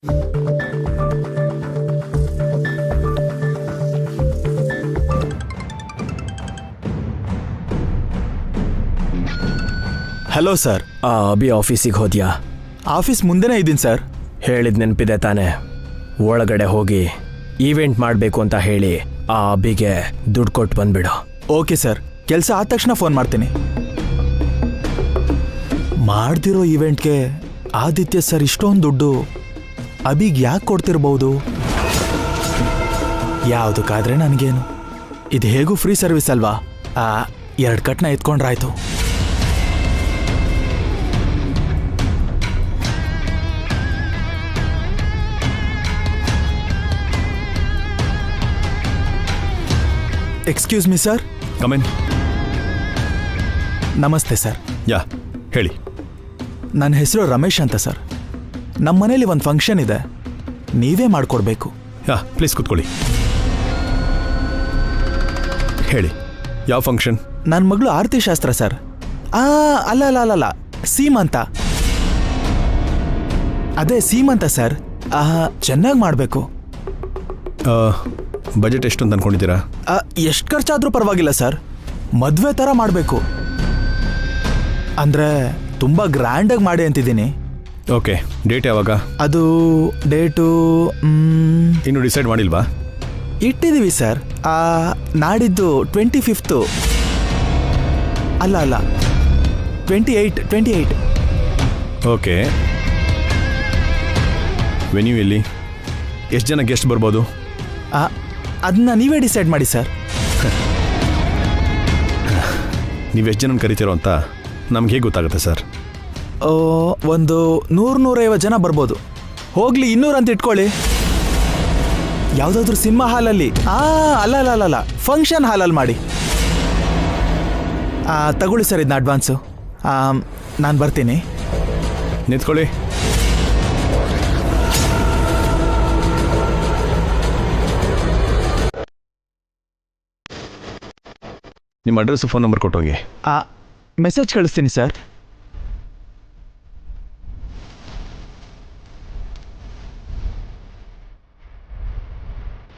Hello sir. Abhi ಆಫೀಸಿಗೆ ಹೋದ್ಯಾ? Office ಮುಂದೆನೇ ಇದ್ದೀನಿ ಸರ್. ಹೇಳಿದ ನೆನಪಿದೆ ತಾನೆ? ಒಳಗಡೆ ಹೋಗಿ ಈವೆಂಟ್ ಮಾಡಬೇಕು ಅಂತ ಹೇಳಿ ಆ ಅಭಿಗೆ ದುಡ್ಡು ಕೊಟ್ಟು ಬಂದ್ಬಿಡು. ಓಕೆ ಸರ್, ಕೆಲಸ ಆದ ತಕ್ಷಣ ಫೋನ್ ಮಾಡ್ತೀನಿ. ಮಾಡ್ತಿರೋ ಈವೆಂಟ್ಗೆ ಆದಿತ್ಯ ಸರ್ ಇಷ್ಟೊಂದು ದುಡ್ಡು ಅಭಿಗೆ ಯಾಕೆ ಕೊಡ್ತಿರ್ಬೋದು? ಯಾವುದಕ್ಕಾದ್ರೆ ನನಗೇನು, ಇದು ಹೇಗೂ ಫ್ರೀ ಸರ್ವಿಸ್ ಅಲ್ವಾ? 2 ಕಟ್ನ ಎತ್ಕೊಂಡ್ರಾಯ್ತು. Excuse me sir. ಕಮೆನ್. ನಮಸ್ತೆ ಸರ್. ಯಾ, ಹೇಳಿ. ನನ್ನ ಹೆಸರು ರಮೇಶ್ ಅಂತ ಸರ್. ನಮ್ಮ ಮನೇಲಿ ಒಂದು ಫಂಕ್ಷನ್ ಇದೆ, ನೀವೇ ಮಾಡಿಕೊಡ್ಬೇಕು. ಯಾ, ಪ್ಲೀಸ್ ಕೂತ್ಕೊಳ್ಳಿ. ಹೇಳಿ, ಯಾವ ಫಂಕ್ಷನ್? ನನ್ನ ಮಗಳು ಆರತಿ ಶಾಸ್ತ್ರ ಸರ್. ಅಲ್ಲ ಅಲ್ಲ ಅಲ್ಲ ಅಲ್ಲ, ಸೀಮಂತ. ಅದೇ ಸೀಮಂತ ಸರ್. ಚೆನ್ನಾಗಿ ಮಾಡಬೇಕು. ಬಜೆಟ್ ಎಷ್ಟು ಅಂತ ಅನ್ಕೊಂಡಿದ್ದೀರಾ? ಎಷ್ಟು ಖರ್ಚಾದರೂ ಪರವಾಗಿಲ್ಲ ಸರ್, ಮದುವೆ ಥರ ಮಾಡಬೇಕು. ಅಂದರೆ ತುಂಬ ಗ್ರ್ಯಾಂಡಾಗಿ ಮಾಡಿ ಅಂತಿದ್ದೀನಿ. ಓಕೆ, ಡೇಟ್ ಯಾವಾಗ? ಅದು ಡೇಟು ಇನ್ನೂ ಡಿಸೈಡ್ ಮಾಡಿಲ್ವಾ? ಇಟ್ಟಿದ್ದೀವಿ ಸರ್. ನಾಡಿದ್ದು 25th. ಅಲ್ಲ ಅಲ್ಲ, 28. ಓಕೆ. ವೆನ್ಯೂ ಎಲ್ಲಿ? ಎಷ್ಟು ಜನ ಗೆಸ್ಟ್ ಬರ್ಬೋದು? ಅದನ್ನ ನೀವೇ ಡಿಸೈಡ್ ಮಾಡಿ ಸರ್. ನೀವು ಎಷ್ಟು ಜನ ಕರಿತೀರೋ ಅಂತ ನಮ್ಗೆ ಹೇಗೆ ಗೊತ್ತಾಗುತ್ತೆ ಸರ್? ಒಂದು 100-150 ಜನ ಬರ್ಬೋದು. ಹೋಗ್ಲಿ 200 ಅಂತ ಇಟ್ಕೊಳ್ಳಿ. ಯಾವುದಾದ್ರೂ ಸಿನಿಮಾ ಹಾಲಲ್ಲಿ. ಅಲ್ಲ ಅಲ್ಲ ಅಲ್ಲ ಅಲ್ಲ, ಫಂಕ್ಷನ್ ಹಾಲಲ್ಲಿ ಮಾಡಿ. ತಗೊಳ್ಳಿ ಸರ್ ಇದನ್ನ ಅಡ್ವಾನ್ಸು. ನಾನು ಬರ್ತೀನಿ. ನಿಂತ್ಕೊಳ್ಳಿ. ನಿಮ್ಮ ಅಡ್ರೆಸ್ಸು ಫೋನ್ ನಂಬರ್ ಕೊಟ್ಟೋಗಿ. ಮೆಸೇಜ್ ಕಳಿಸ್ತೀನಿ ಸರ್.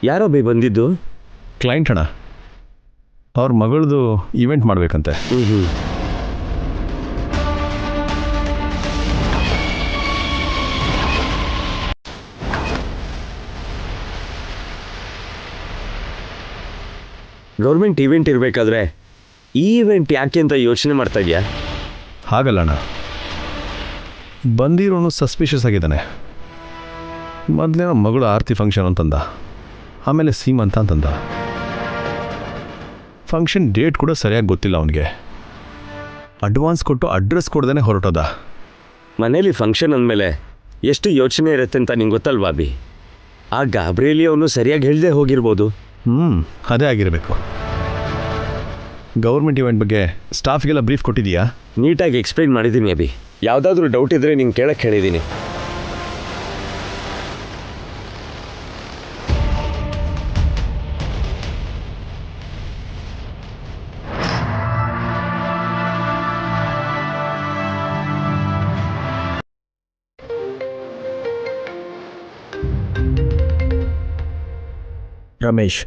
ಯಾರೋ ಬಂದಿದ್ದು? ಕ್ಲೈಂಟ್ ಅಣ್ಣ, ಅವ್ರ ಮಗಳದು ಈವೆಂಟ್ ಮಾಡಬೇಕಂತೆ. ಗೌರ್ಮೆಂಟ್ ಈವೆಂಟ್ ಇರಬೇಕಾದ್ರೆ ಈ ಈವೆಂಟ್ ಯಾಕೆ ಅಂತ ಯೋಚನೆ ಮಾಡ್ತಾ ಇದೆಯಾ? ಹಾಗಲ್ಲ ಅಣ್ಣ, ಬಂದಿರೋನು ಸಸ್ಪಿಷಿಯಸ್ ಆಗಿದ್ದಾನೆ. ಮೊದಲೇನೋ ಮಗಳು ಆರತಿ ಫಂಕ್ಷನ್ ಅಂತಂದ, ಆಮೇಲೆ ಸೀಮಂತ ಅಂತಂದ. ಫಂಕ್ಷನ್ ಡೇಟ್ ಕೂಡ ಸರಿಯಾಗಿ ಗೊತ್ತಿಲ್ಲ ಅವನಿಗೆ. ಅಡ್ವಾನ್ಸ್ ಕೊಟ್ಟು ಅಡ್ರೆಸ್ ಕೊಡ್ದೇ ಹೊರಟೋದ. ಮನೇಲಿ ಫಂಕ್ಷನ್ ಅಂದಮೇಲೆ ಎಷ್ಟು ಯೋಚನೆ ಇರುತ್ತೆ ಅಂತ ನಿಂಗೆ ಗೊತ್ತಲ್ವಾ ಅಭಿ? ಆ ಗಾಬ್ರಿಯಲ್ಲಿ ಅವನು ಸರಿಯಾಗಿ ಹೇಳ್ದೆ ಹೋಗಿರ್ಬೋದು. ಅದೇ ಆಗಿರಬೇಕು. ಗೌರ್ಮೆಂಟ್ ಇವೆಂಟ್ ಬಗ್ಗೆ ಸ್ಟಾಫ್ಗೆಲ್ಲ ಬ್ರೀಫ್ ಕೊಟ್ಟಿದೀಯಾ? ನೀಟಾಗಿ ಎಕ್ಸ್ಪ್ಲೈನ್ ಮಾಡಿದ್ದೀನಿ ಅಭಿ. ಯಾವುದಾದ್ರೂ ಡೌಟ್ ಇದ್ದರೆ ನಿಂಗೆ ಕೇಳಕ್ಕೆ ಹೇಳಿದ್ದೀನಿ. ರಮೇಶ್,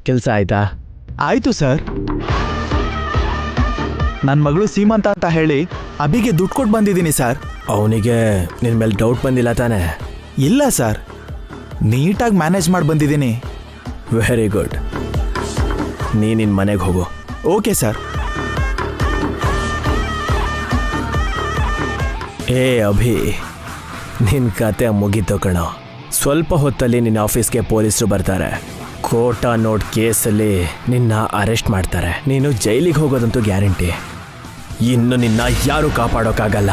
ಕೆಲಸ ಆಯ್ತಾ? ಆಯಿತು ಸರ್. ನನ್ನ ಮಗಳು ಸೀಮಂತ ಅಂತ ಹೇಳಿ ಅಭಿಗೆ ದುಡ್ಡು ಕೊಟ್ಟು ಬಂದಿದ್ದೀನಿ ಸರ್. ಅವನಿಗೆ ನಿನ್ನ ಮೇಲೆ ಡೌಟ್ ಬಂದಿಲ್ಲ ತಾನೆ? ಇಲ್ಲ ಸರ್, ನೀಟಾಗಿ ಮ್ಯಾನೇಜ್ ಮಾಡಿ ಬಂದಿದ್ದೀನಿ. Very good. ನಿನ್ನ ಮನೆಗೆ ಹೋಗು. Okay sir. ಏ ಅಭಿ, ನಿನ್ನ ಕತೆ ಮುಗೀತು ಕಣೋ. ಸ್ವಲ್ಪ ಹೊತ್ತಲ್ಲಿ ನಿನ್ನ ಆಫೀಸ್ಗೆ ಪೊಲೀಸರು ಬರ್ತಾರೆ. ಕೋಟಾ ನೋಟ್ ಕೇಸಲ್ಲಿ ನಿನ್ನ ಅರೆಸ್ಟ್ ಮಾಡ್ತಾರೆ. ನೀನು ಜೈಲಿಗೆ ಹೋಗೋದಂತೂ ಗ್ಯಾರಂಟಿ. ಇನ್ನು ನಿನ್ನ ಯಾರೂ ಕಾಪಾಡೋಕ್ಕಾಗಲ್ಲ.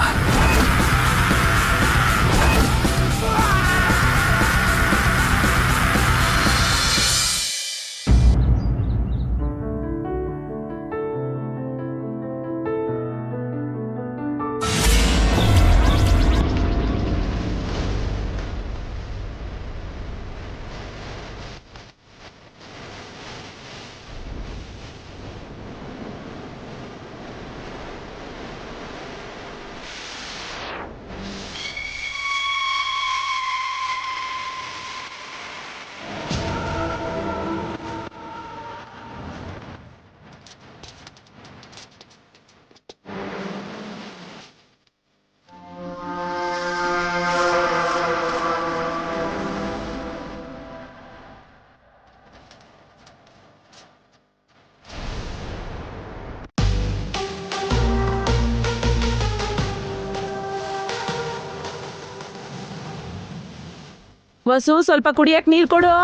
ವಸು ಸ್ವಲ್ಪ ಕುಡಿಯಕ್ ನೀರ್ ಕೊಡು.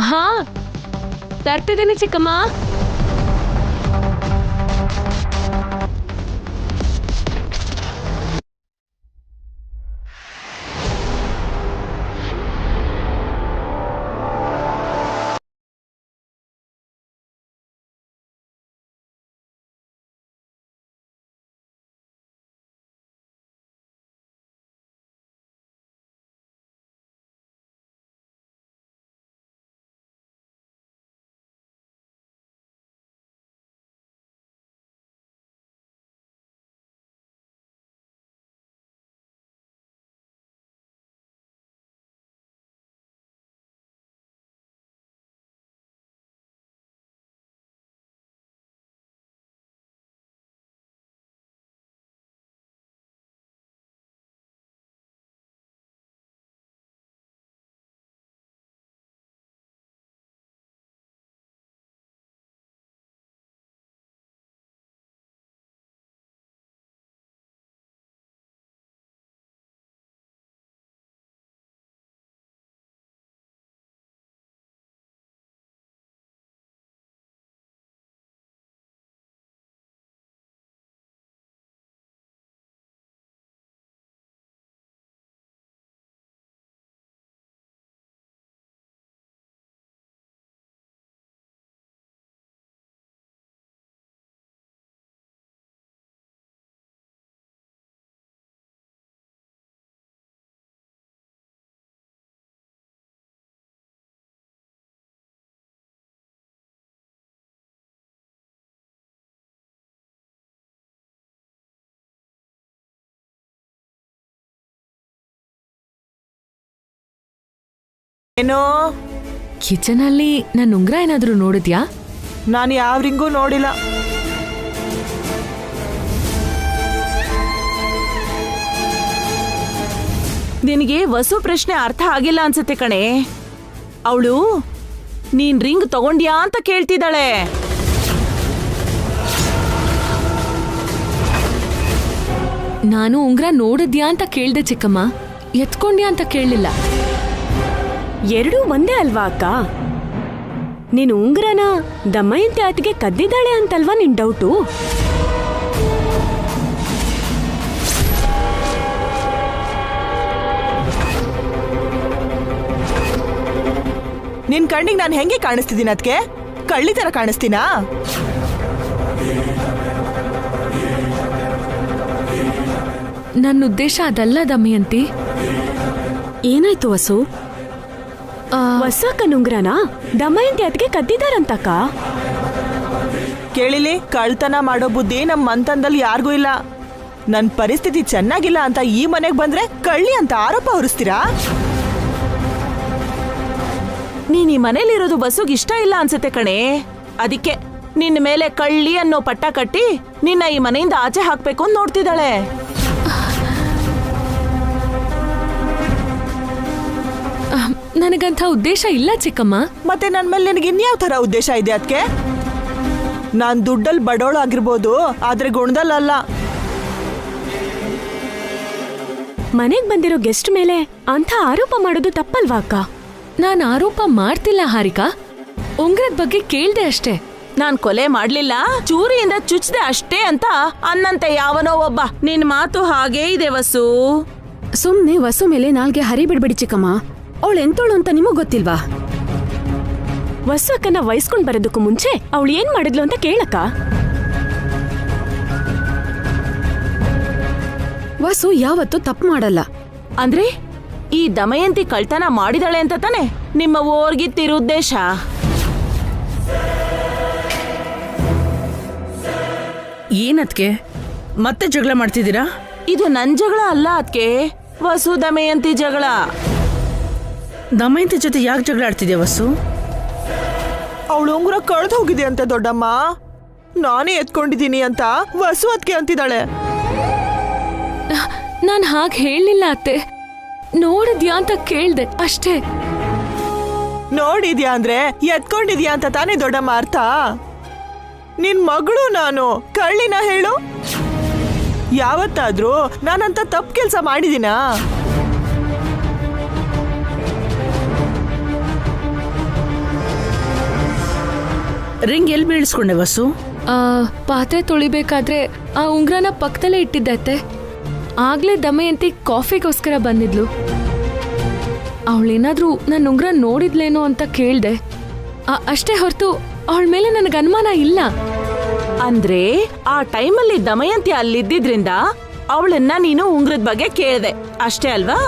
ಹಾ ತರ್ತಿದ್ದೀನಿ ಚಿಕ್ಕಮ್ಮ. ಏನೋ ಕಿಚನ್ ಅಲ್ಲಿ ನನ್ ಉಂಗ್ರ ಏನಾದ್ರೂ ನೋಡಿದ್ಯಾ? ನಾನು ಯಾವ ರಿಂಗೂ ನೋಡಿಲ್ಲ. ನಿನಗೆ ವಸು ಪ್ರಶ್ನೆ ಅರ್ಥ ಆಗಿಲ್ಲ ಅನ್ಸುತ್ತೆ ಕಣೆ. ಅವಳು ನೀನ್ ರಿಂಗ್ ತಗೊಂಡ್ಯಾ ಅಂತ ಕೇಳ್ತಿದ್ದಾಳೆ. ನಾನು ಉಂಗ್ರ ನೋಡಿದ್ಯಾ ಅಂತ ಕೇಳ್ದೆ ಚಿಕ್ಕಮ್ಮ, ಎತ್ಕೊಂಡ್ಯಾ ಅಂತ ಕೇಳಲಿಲ್ಲ. ಎರಡೂ ಒಂದೇ ಅಲ್ವಾ ಅಕ್ಕ? ನೀನು ಉಂಗ್ರನ ದಮಯಂತಿ ಆತಿಗೆ ಕದ್ದಿದ್ದಾಳೆ ಅಂತಲ್ವಾ ನಿನ್ ಡೌಟು? ನಿನ್ ಕಣ್ಣಿಗೆ ನಾನು ಹೆಂಗೆ ಕಾಣಿಸ್ತಿದ್ದೀನಿ? ಅದಕ್ಕೆ ಕಳ್ಳಿ ತರ ಕಾಣಿಸ್ತೀನಾ? ನನ್ನ ಉದ್ದೇಶ ಅದಲ್ಲ ದಮಯಂತಿ. ಏನಾಯ್ತು ವಸು? ವಸಕ್ಕನ ಉಂಗ್ರನ ದಮಯಂತಿ ಆತಿಗೆ ಕದ್ದಿದ್ದಾರಂತಕ್ಕ. ಕೇಳಿಲಿ, ಕಳ್ತನ ಮಾಡೋ ಬುದ್ಧಿ ನಮ್ಮ ಮಂತನದಲ್ಲಿ ಯಾರಿಗೂ ಇಲ್ಲ. ನನ್ನ ಪರಿಸ್ಥಿತಿ ಚೆನ್ನಾಗಿಲ್ಲ ಅಂತ ಈ ಮನೆಗೆ ಬಂದ್ರೆ ಕಳ್ಳಿ ಅಂತ ಆರೋಪ ಹೊರಿಸ್ತೀರಾ? ನೀನ್ ಈ ಮನೇಲಿರೋದು ಬಸ್ಸುಗೆ ಇಷ್ಟ ಇಲ್ಲ ಅನ್ಸುತ್ತೆ ಕಣೆ. ಅದಕ್ಕೆ ನಿನ್ನ ಮೇಲೆ ಕಳ್ಳಿ ಅನ್ನೋ ಪಟ್ಟ ಕಟ್ಟಿ ನಿನ್ನ ಈ ಮನೆಯಿಂದ ಆಚೆ ಹಾಕ್ಬೇಕು ಅಂತ ನೋಡ್ತಿದ್ದಾಳೆ. ನನಗಂಥ ಉದ್ದೇಶ ಇಲ್ಲ ಚಿಕ್ಕಮ್ಮ. ಮತ್ತೆ ನನ್ ಮೇಲೆ ನಿನಗೆ ಇನ್ಯಾವ ತರ ಉದ್ದೇಶ ಇದೆ? ಅದಕ್ಕೆ ನಾನ್ ದುಡ್ಡಲ್ಲಿ ಬಡೋಳು ಆಗಿರ್ಬೋದು, ಆದ್ರೆ ಗುಣದಲ್ಲ. ಮನೆಗ್ ಬಂದಿರೋ ಗೆಸ್ಟ್ ಮೇಲೆ ಅಂತ ಆರೋಪ ಮಾಡೋದು ತಪ್ಪಲ್ವಾ ಅಕ್ಕ? ನಾನ್ ಆರೋಪ ಮಾಡ್ತಿಲ್ಲ ಹಾರಿಕಾ, ಉಂಗ್ರದ ಬಗ್ಗೆ ಕೇಳ್ದೆ ಅಷ್ಟೇ. ನಾನ್ ಕೊಲೆ ಮಾಡ್ಲಿಲ್ಲ, ಚೂರಿಯಿಂದ ಚುಚ್ದೆ ಅಷ್ಟೇ ಅಂತ ಅನ್ನಂತೆ ಯಾವನೋ ಒಬ್ಬ. ನಿನ್ ಮಾತು ಹಾಗೇ ಇದೆ ವಸು. ಸುಮ್ನೆ ವಸು ಮೇಲೆ ನಾಲ್ಗೆ ಹರಿ ಬಿಡ್ಬೇಡಿ ಚಿಕ್ಕಮ್ಮ. ಅವಳು ಎಂತೋಳು ಅಂತ ನಿಮಗ್ ಗೊತ್ತಿಲ್ವಾ? ವಸು ಅಕ್ಕನ ವಹಿಸ್ಕೊಂಡ್ ಬರೋದಕ್ಕೂ ಮುಂಚೆ ಅವಳು ಏನ್ ಮಾಡಿದ್ಲು ಅಂತ ಕೇಳಕ್ಕ. ವಸು ಯಾವತ್ತೂ ತಪ್ಪು ಮಾಡಲ್ಲ. ಅಂದ್ರೆ ಈ ದಮಯಂತಿ ಕಳ್ತನ ಮಾಡಿದಾಳೆ ಅಂತ ತಾನೆ ನಿಮ್ಮ ಓರ್ಗಿತ್ತಿರೋ ಉದ್ದೇಶ? ಏನದ್ಕೆ ಮತ್ತೆ ಜಗಳ ಮಾಡ್ತಿದ್ದೀರಾ? ಇದು ನನ್ ಜಗಳ ಅಲ್ಲ ಅದ್ಕೆ, ವಸು ದಮಯಂತಿ ಜಗಳ. ದಮಯಂತಿ ಜೊತೆ ಯಾಕೆ ಜಗಳ ಆಡ್ತಿದ್ಯಾ ವಸು? ಅವಳು ಉಂಗುರ ಕಳ್ದು ಹೋಗಿದೆ ಅಂತ ದೊಡ್ಡಮ್ಮ, ನಾನೇ ಎತ್ಕೊಂಡಿದ್ದೀನಿ ಅಂತ ವಸು ಅದಕ್ಕೆ ಅಂತಿದ್ದಾಳೆ. ನಾನ್ ಹಾಗೆ ಹೇಳಲಿಲ್ಲ ಅತ್ತೆ, ನೋಡಿದ್ಯಾ ಅಂತ ಕೇಳ್ದೆ ಅಷ್ಟೇ. ನೋಡಿದ್ಯಾ ಅಂದ್ರೆ ಎತ್ಕೊಂಡಿದ್ಯಾ ಅಂತ ತಾನೇ ದೊಡ್ಡಮ್ಮ ಅರ್ಥ? ನಿನ್ ಮಗಳು ನಾನು ಕಳ್ಳಿನ ಹೇಳು? ಯಾವತ್ತಾದ್ರೂ ನಾನಂತ ತಪ್ಪು ಕೆಲಸ ಮಾಡಿದೀನಾ? ರಿಂಗ್ ಎಲ್ಲಿ ಬೀಳಿಸ್ಕೊಂಡೆ ವಸು? ಪಾತ್ರೆ ತೊಳಿಬೇಕಾದ್ರೆ ಆ ಉಂಗ್ರನ ಪಕ್ಕದಲ್ಲೇ ಇಟ್ಟಿದ್ದತ್ತೆ. ಆಗ್ಲೇ ದಮಯಂತಿ ಕಾಫಿಗೋಸ್ಕರ ಬಂದಿದ್ಲು. ಅವಳೇನಾದ್ರೂ ನನ್ನ ಉಂಗ್ರ ನೋಡಿದ್ಲೇನೋ ಅಂತ ಕೇಳ್ದೆ. ಅಷ್ಟೇ ಹೊರತು ಅವಳ ಮೇಲೆ ನನಗೆ ಅನುಮಾನ ಇಲ್ಲ. ಅಂದ್ರೆ ಆ ಟೈಮಲ್ಲಿ ದಮಯಂತಿ ಅಲ್ಲಿದ್ದಿದ್ರಿಂದ ಅವಳನ್ನ ನೀನು ಉಂಗ್ರದ ಬಗ್ಗೆ ಕೇಳ್ದೆ ಅಷ್ಟೇ ಅಲ್ವಾ?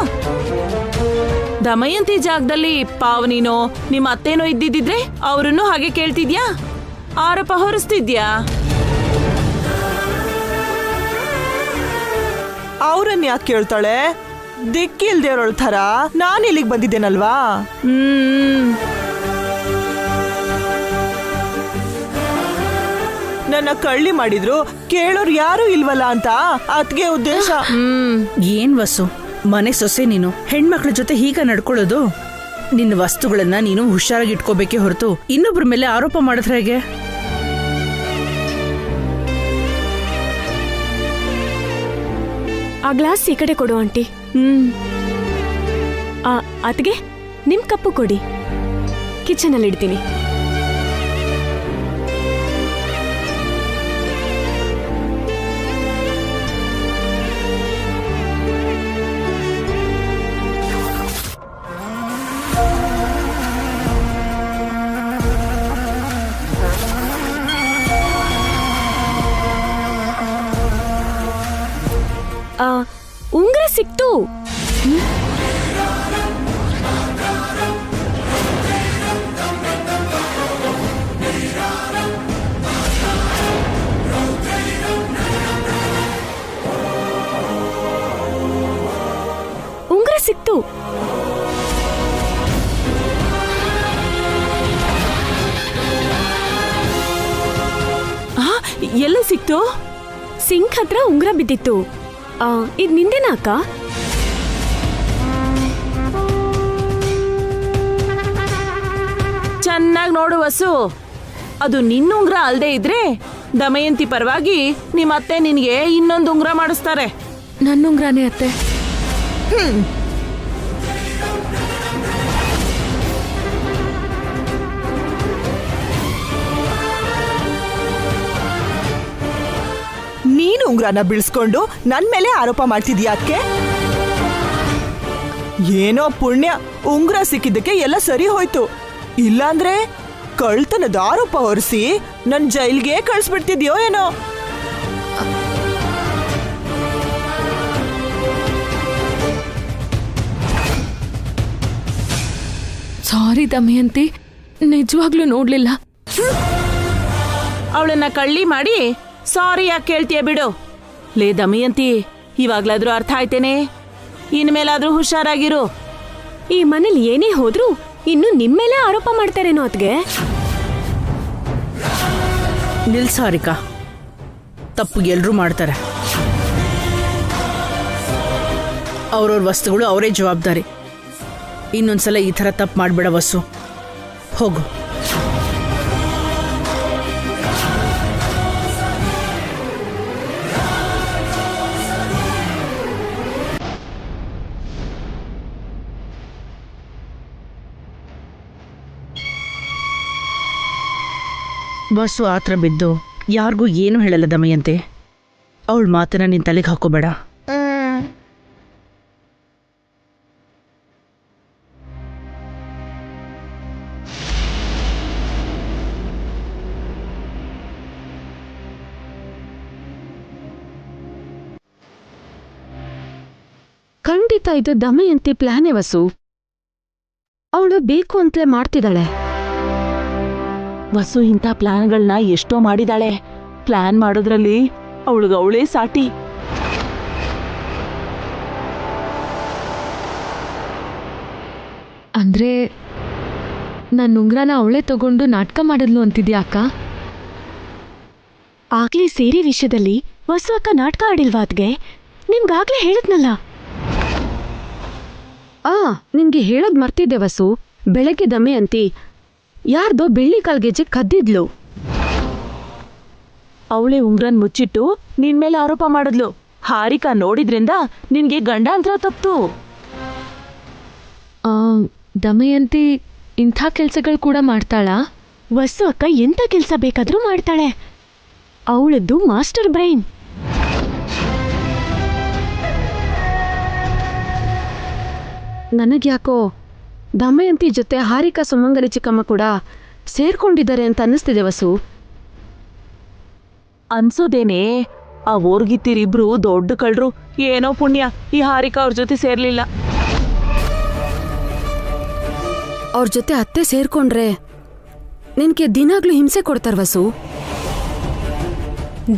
ದಮಯಂತಿ ಜಾಗದಲ್ಲಿ ಪಾವನಿನೋ ನಿಮ್ಮ ಅತ್ತೇನೋ ಇದ್ದಿದ್ರೆ ಅವರನ್ನು ಹಾಗೆ ಕೇಳ್ತಿದ್ಯಾ? ಆರೋಪ ಹೊರಿಸ್ತಿದ್ಯಾ? ಅವ್ರನ್ನ ಯಾಕೆ ಕೇಳ್ತಾಳೆ? ದಿಕ್ಕಿಲ್ದೇವ್ರಳ ಥರ ನಾನು ಇಲ್ಲಿಗೆ ಬಂದಿದ್ದೇನಲ್ವಾ? ನನ್ನ ಕಳ್ಳಿ ಮಾಡಿದ್ರು ಕೇಳೋರು ಯಾರು ಇಲ್ವಲ್ಲ ಅಂತ ಅದ್ಗೆ ಉದ್ದೇಶ. ಏನ್ ವಸು, ಮನೆ ಸೊಸೆ ನೀನು, ಹೆಣ್ಮಕ್ಳ ಜೊತೆ ಹೀಗ ನಡ್ಕೊಳ್ಳೋದು? ನಿನ್ನ ವಸ್ತುಗಳನ್ನ ನೀನು ಹುಷಾರಾಗಿ ಇಟ್ಕೋಬೇಕೇ ಹೊರತು ಇನ್ನೊಬ್ರ ಮೇಲೆ ಆರೋಪ ಮಾಡಿದ್ರೆ ಹೇಗೆ? ಆ ಗ್ಲಾಸ್ ಈ ಕಡೆ ಕೊಡು ಆಂಟಿ. ಅದ್ಗೆ ನಿಮ್ ಕಪ್ಪು ಕೊಡಿ, ಕಿಚನ್ ಅಲ್ಲಿ ಇಡ್ತೀನಿ. ಉಂಗ್ರ ಸಿಕ್ತು. ಉಂಗ್ರ ಸಿಕ್ತು. ಎಲ್ಲ ಸಿಕ್ತು? ಸಿಂಕ್ ಹತ್ರ ಉಂಗ್ರ ಬಿದ್ದಿತ್ತು. ಇದ್ ನಿಂದೇನಾ ಅಕ್ಕ? ಚೆನ್ನಾಗಿ ನೋಡು ವಸು, ಅದು ನಿನ್ನ ಉಂಗ್ರ ಅಲ್ದೇ ಇದ್ರೆ ದಮಯಂತಿ ಪರವಾಗಿ ನಿಮ್ಮ ಅತ್ತೆ ನಿನ್ಗೆ ಇನ್ನೊಂದು ಉಂಗ್ರ ಮಾಡಿಸ್ತಾರೆ. ನನ್ನ ಉಂಗ್ರನೇ ಅತ್ತೆ. ನೀನು ಉಂಗ್ರನ ಬೀಳ್ಸ್ಕೊಂಡು ನನ್ ಮೇಲೆ ಆರೋಪ ಮಾಡ್ತಿದ್ಯಾಕೆ? ಏನೋ ಪುಣ್ಯ, ಉಂಗ್ರ ಸಿಕ್ಕಿದ್ದಕ್ಕೆ ಎಲ್ಲ ಸರಿ ಹೋಯ್ತು. ಇಲ್ಲಾಂದ್ರೆ ಕಳ್ತನದ ಆರೋಪ ಹೊರಿಸಿ ನನ್ ಜೈಲ್ಗೆ ಕಳ್ಸ್ಬಿಡ್ತಿದ್ಯೋ ಏನೋ. ಸಾರಿ ದಮಯಂತಿ, ನಿಜವಾಗ್ಲೂ ನೋಡ್ಲಿಲ್ಲ. ಅವಳನ್ನ ಕಳ್ಳಿ ಮಾಡಿ ಸಾರಿ ಯಾಕೆ ಕೇಳ್ತೀಯ ಬಿಡು. ಲೇ ದಮಯಂತಿ, ಇವಾಗ್ಲಾದ್ರೂ ಅರ್ಥ ಆಯ್ತೇನೆ? ಇನ್ಮೇಲಾದ್ರೂ ಹುಷಾರಾಗಿರು. ಈ ಮನೇಲಿ ಏನೇ ಹೋದ್ರು ಇನ್ನು ನಿಮ್ಮೇಲೆ ಆರೋಪ ಮಾಡ್ತಾರೇನೋ ಅದ್ಗೆ. ನಿಲ್ಸಾರಿಕಾ, ತಪ್ಪು ಎಲ್ರೂ ಮಾಡ್ತಾರೆ. ಅವ್ರವ್ರ ವಸ್ತುಗಳು ಅವರೇ ಜವಾಬ್ದಾರಿ. ಇನ್ನೊಂದ್ಸಲ ಈ ಥರ ತಪ್ಪು ಮಾಡ್ಬೇಡ ವಸು, ಹೋಗು. ವಸು ಆತ್ರ ಬಿದ್ದು ಯಾರಿಗೂ ಏನೂ ಹೇಳಲ್ಲ ದಮಯಂತೆ. ಅವಳ ಮಾತನ್ನ ನಿನ್ನ ತಲೆಗೆ ಹಾಕೋಬೇಡ. ಖಂಡಿತ ಇದು ದಮಯಂತಿ ಪ್ಲಾನೇ ವಸು. ಅವಳು ಬೇಕು ಅಂತಲೇ ಮಾಡ್ತಿದ್ದಾಳೆ. ವಸು ಇಂಥ ಪ್ಲಾನ್ಗಳನ್ನ ಎಷ್ಟೋ ಮಾಡಿದಾಳೆ. ಪ್ಲಾನ್ ಮಾಡೋದ್ರಲ್ಲಿ ಅವಳೇ ಸಾಟಿ. ಅಂದ್ರೆ ನನ್ನ ಉಂಗ್ರನ ಅವಳೇ ತಗೊಂಡು ನಾಟಕ ಮಾಡಿದ್ಲು ಅಂತಿದ್ಯಾ ಅಕ್ಕ? ಆಗ್ಲೇ ಸೇರಿ ವಿಷಯದಲ್ಲಿ ವಸು ಅಕ್ಕ ನಾಟಕ ಆಡಿಲ್ವಾ ಅದ್ಗೆ? ನಿಮ್ಗಾಗ್ಲೇ ಹೇಳಿದ್ನಲ್ಲ. ನಿನ್ಗೆ ಹೇಳೋದ್ ಮರ್ತಿದ್ದೆ ವಸು. ಬೆಳಗ್ಗೆ ದಮಯಂತಿ ಯಾರ್ದೋ ಬೆಳ್ಳಿ ಕಾಲ್ಗೆಜ್ಜೆ ಕದ್ದಿದ್ಲು. ಅವಳೇ ಉಂಗ್ರನ್ ಮುಚ್ಚಿಟ್ಟು ನಿನ್ ಮೇಲೆ ಆರೋಪ ಮಾಡಿದ್ಲು. ಹಾರಿಕಾ ನೋಡಿದ್ರಿಂದ ನಿನ್ಗೆ ಗಂಡಾಂತರ ತಪ್ತು. ದಮಯಂತಿ ಇಂಥ ಕೆಲ್ಸಗಳು ಕೂಡ ಮಾಡ್ತಾಳಾ? ವಸು ಅಕ್ಕ ಎಂತ ಕೆಲ್ಸ ಬೇಕಾದ್ರೂ ಮಾಡ್ತಾಳೆ. ಅವಳದ್ದು ಮಾಸ್ಟರ್ ಬ್ರೈನ್. ನನಗ್ಯಾಕೋ ದಮಯಂತಿ ಜೊತೆ ಹಾರಿಕಾ ಸುಮಂಗಲಿ ಚಿಕ್ಕಮ್ಮ ಕೂಡ ಸೇರ್ಕೊಂಡಿದ್ದಾರೆ ಅಂತ ಅನ್ನಿಸ್ತಿದೆ ವಸು. ಅನ್ಸೋದೇನೆ, ಆ ಓರ್ಗಿತ್ತಿರಿಬ್ರು ದೊಡ್ಡ ಕಳ್ರು. ಏನೋ ಪುಣ್ಯ ಈ ಹಾರಿಕಾ ಅವ್ರ ಜೊತೆ ಸೇರ್ಲಿಲ್ಲ. ಅವ್ರ ಜೊತೆ ಅತ್ತೆ ಸೇರ್ಕೊಂಡ್ರೆ ನಿನ್ಗೆ ದಿನಾಗ್ಲೂ ಹಿಂಸೆ ಕೊಡ್ತಾರ ವಸು.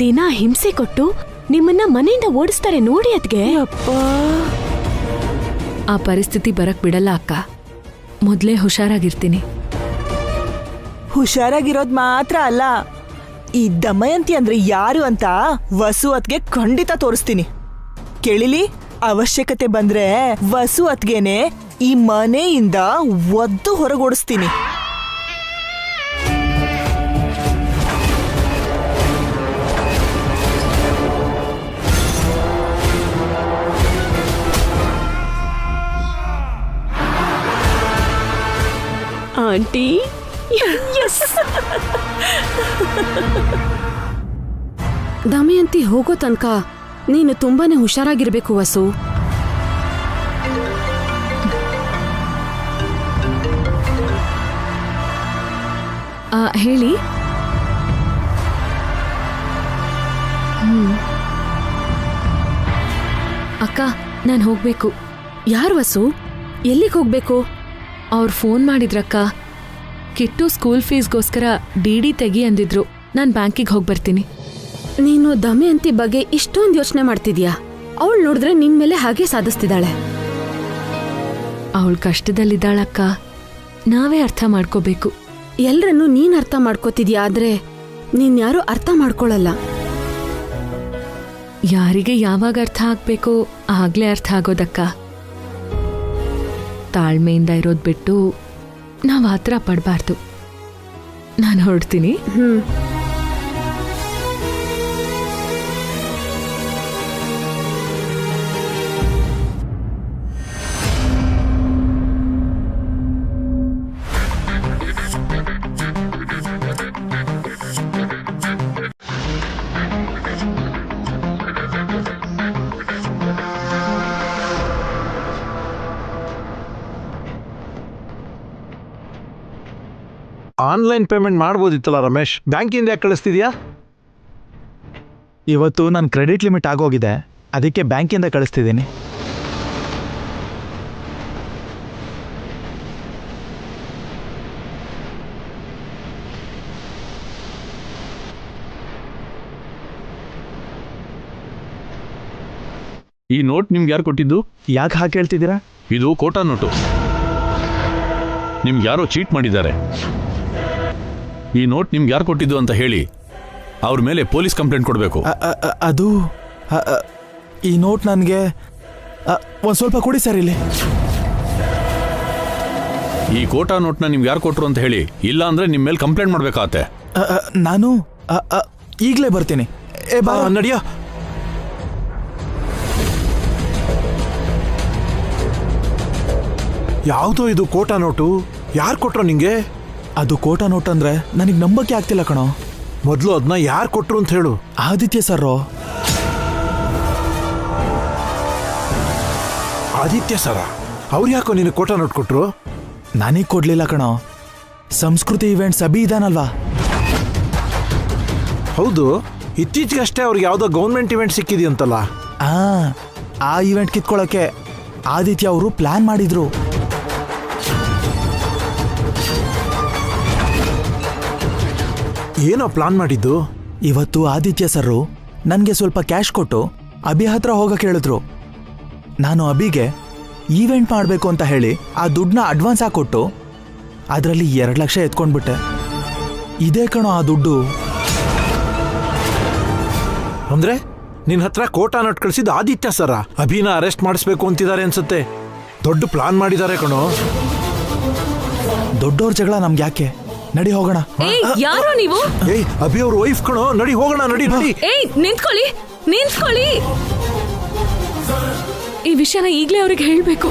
ದಿನ ಹಿಂಸೆ ಕೊಟ್ಟು ನಿಮ್ಮನ್ನ ಮನೆಯಿಂದ ಓಡಿಸ್ತಾರೆ ನೋಡಿ. ಅದ್ಗೆ ಆ ಪರಿಸ್ಥಿತಿ ಬರಕ್ ಬಿಡಲ್ಲ ಅಕ್ಕ. ಮೊದ್ಲೇ ಹುಷಾರಾಗಿರ್ತೀನಿ. ಹುಷಾರಾಗಿರೋದ್ ಮಾತ್ರ ಅಲ್ಲ, ಈ ದಮಯಂತಿ ಅಂದ್ರೆ ಯಾರು ಅಂತ ವಸು ಅತ್ಗೆ ಖಂಡಿತ ತೋರಿಸ್ತೀನಿ. ಕೇಳಿಲಿ, ಅವಶ್ಯಕತೆ ಬಂದ್ರೆ ವಸು ಅತ್ಗೆನೆ ಈ ಮನೆಯಿಂದ ಒದ್ದು ಹೊರಗೋಡಿಸ್ತೀನಿ. ಆಂಟಿ, ದಮಯಂತಿ ಹೋಗೋ ತನಕ ನೀನು ತುಂಬಾನೇ ಹುಷಾರಾಗಿರ್ಬೇಕು ವಸು. ಹೇಳಿ. ಅಕ್ಕ, ನಾನು ಹೋಗ್ಬೇಕು. ಯಾರು ವಸು? ಎಲ್ಲಿಗೆ ಹೋಗ್ಬೇಕು? ಅವ್ರು ಫೋನ್ ಮಾಡಿದ್ರಕ್ಕ. ಕಿಟ್ಟು ಸ್ಕೂಲ್ ಫೀಸ್ಗೋಸ್ಕರ ಡಿ ತೆಗಿ ಅಂದಿದ್ರು. ನಾನು ಬ್ಯಾಂಕಿಗೆ ಹೋಗಿ ಬರ್ತೀನಿ. ನೀನು ದಮಯಂತಿ ಬಗ್ಗೆ ಇಷ್ಟೊಂದು ಯೋಚನೆ ಮಾಡ್ತಿದ್ಯಾ? ಅವಳು ನೋಡಿದ್ರೆ ನಿನ್ ಮೇಲೆ ಹಾಗೆ ಸಾಧಿಸ್ತಿದ್ದಾಳೆ. ಅವಳು ಕಷ್ಟದಲ್ಲಿದ್ದಾಳಕ್ಕ. ನಾವೇ ಅರ್ಥ ಮಾಡ್ಕೋಬೇಕು. ಎಲ್ರನ್ನೂ ನೀನ್ ಅರ್ಥ ಮಾಡ್ಕೋತಿದ್ಯಾ, ಆದ್ರೆ ನೀನ್ ಯಾರು ಅರ್ಥ ಮಾಡ್ಕೊಳಲ್ಲ. ಯಾರಿಗೆ ಯಾವಾಗ ಅರ್ಥ ಆಗ್ಬೇಕೋ ಆಗ್ಲೇ ಅರ್ಥ ಆಗೋದಕ್ಕ. ತಾಳ್ಮೆಯಿಂದ ಇರೋದ್ ಬಿಟ್ಟು ನಾವ್ ಆತರ ಪಡಬಾರ್ದು. ನಾನು ಹೊರಡ್ತೀನಿ. ಆನ್ಲೈನ್ ಪೇಮೆಂಟ್ ಮಾಡ್ಬೋದಿತ್ತಲ್ಲ ರಮೇಶ್, ಬ್ಯಾಂಕಿಂದ ಯಾಕೆ ಕಳಿಸ್ತಿದ್ಯಾ? ಇವತ್ತು ನನ್ನ ಕ್ರೆಡಿಟ್ ಲಿಮಿಟ್ ಆಗೋಗಿದೆ, ಅದಕ್ಕೆ ಬ್ಯಾಂಕಿಂದ ಕಳಿಸ್ತಿದ್ದೀನಿ. ಈ ನೋಟ್ ನಿಮ್ಗೆ ಯಾರು ಕೊಟ್ಟಿದ್ದು? ಯಾಕೆ ಹಾಗೆ ಹೇಳ್ತಿದ್ದೀರಾ? ಇದು ಕೋಟಾ ನೋಟು. ನಿಮ್ಗೆ ಯಾರೋ ಚೀಟ್ ಮಾಡಿದ್ದಾರೆ. ಈ ನೋಟ್ ನಿಮ್ಗೆ ಯಾರು ಕೊಟ್ಟಿದ್ದು ಅಂತ ಹೇಳಿ ಅವ್ರ ಮೇಲೆ ಪೊಲೀಸ್ ಕಂಪ್ಲೇಂಟ್ ಕೊಡಬೇಕು. ಅದು ಈ ನೋಟ್ ನನಗೆ ಒಂದು ಸ್ವಲ್ಪ ಕೊಡಿ ಸರ್ ಇಲ್ಲಿ. ಈ ಕೋಟಾ ನೋಟ್ನ ನಿಮ್ಗೆ ಯಾರು ಕೊಟ್ಟರು ಅಂತ ಹೇಳಿ, ಇಲ್ಲ ಅಂದ್ರೆ ನಿಮ್ಮ ಮೇಲೆ ಕಂಪ್ಲೇಂಟ್ ಮಾಡ್ಬೇಕಾಗತ್ತೆ. ನಾನು ಈಗಲೇ ಬರ್ತೀನಿ. ನಡಿಯೋ. ಯಾವುದೋ ಇದು ಕೋಟಾ ನೋಟು? ಯಾರು ಕೊಟ್ರು ನಿಂಗೆ? ಅದು ಕೋಟಾ ನೋಟ್ ಅಂದ್ರೆ ನನಗೆ ನಂಬಕ್ಕೆ ಆಗ್ತಿಲ್ಲ ಕಣೋ. ಮೊದಲು ಅದನ್ನ ಯಾರು ಕೊಟ್ರು ಅಂತ ಹೇಳು. ಆದಿತ್ಯ ಸರ್ರು. ಆದಿತ್ಯ ಸರ? ಅವ್ರು ಯಾಕೋ ನಿನಗೆ ಕೋಟಾ ನೋಟ್ ಕೊಟ್ರು? ನನಗೆ ಕೊಡ್ಲಿಲ್ಲ ಕಣೋ, ಸಂಸ್ಕೃತಿ ಇವೆಂಟ್ಸ್ ಅಭಿ ಇದಾನಲ್ವಾ. ಹೌದು, ಇತ್ತೀಚೆಗಷ್ಟೇ ಅವ್ರಿಗೆ ಯಾವುದೋ ಗೌರ್ಮೆಂಟ್ ಇವೆಂಟ್ ಸಿಕ್ಕಿದೆಯಂತಲ್ಲ. ಆ ಇವೆಂಟ್ ಕಿತ್ಕೊಳ್ಳೋಕೆ ಆದಿತ್ಯ ಅವರು ಪ್ಲಾನ್ ಮಾಡಿದ್ರು. ಏನೋ ಪ್ಲಾನ್ ಮಾಡಿದ್ದು? ಇವತ್ತು ಆದಿತ್ಯ ಸರ್ರು ನನಗೆ ಸ್ವಲ್ಪ ಕ್ಯಾಶ್ ಕೊಟ್ಟು ಅಭಿ ಹತ್ರ ಹೋಗಕ್ಕೆ ಹೇಳಿದ್ರು. ನಾನು ಅಭಿಗೆ ಈವೆಂಟ್ ಮಾಡಬೇಕು ಅಂತ ಹೇಳಿ ಆ ದುಡ್ಡನ್ನ ಅಡ್ವಾನ್ಸ್ ಹಾಕೊಟ್ಟು ಅದರಲ್ಲಿ 2 ಲಕ್ಷ ಎತ್ಕೊಂಡ್ಬಿಟ್ಟೆ. ಇದೇ ಕಣೋ ಆ ದುಡ್ಡು. ಅಂದ್ರೆ ನಿನ್ನ ಹತ್ರ ಕೋಟಾ ನೋಟ್ ಕಳಿಸಿದ್ದು ಆದಿತ್ಯ ಸರ ಅಭಿನ ಅರೆಸ್ಟ್ ಮಾಡಿಸ್ಬೇಕು ಅಂತಿದ್ದಾರೆ ಅನ್ಸುತ್ತೆ. ದೊಡ್ಡ ಪ್ಲಾನ್ ಮಾಡಿದ್ದಾರೆ ಕಣೋ. ದೊಡ್ಡವ್ರ ಜಗಳ ನಮ್ಗೆ ಯಾಕೆ, ನಡಿ ಹೋಗೋಣ. ಯಾರೋ ನೀವು? ಏಯ್, ಅಭಿ ಅವ್ರ ವೈಫ್ ಕಣೋ, ನಡಿ ಹೋಗೋಣ, ನಡಿ ನಡಿ. ಏಯ್, ನಿಂತ್ಕೊಳ್ಳಿ. ಈ ವಿಷಯನ ಈಗಲೇ ಅವ್ರಿಗೆ ಹೇಳ್ಬೇಕು.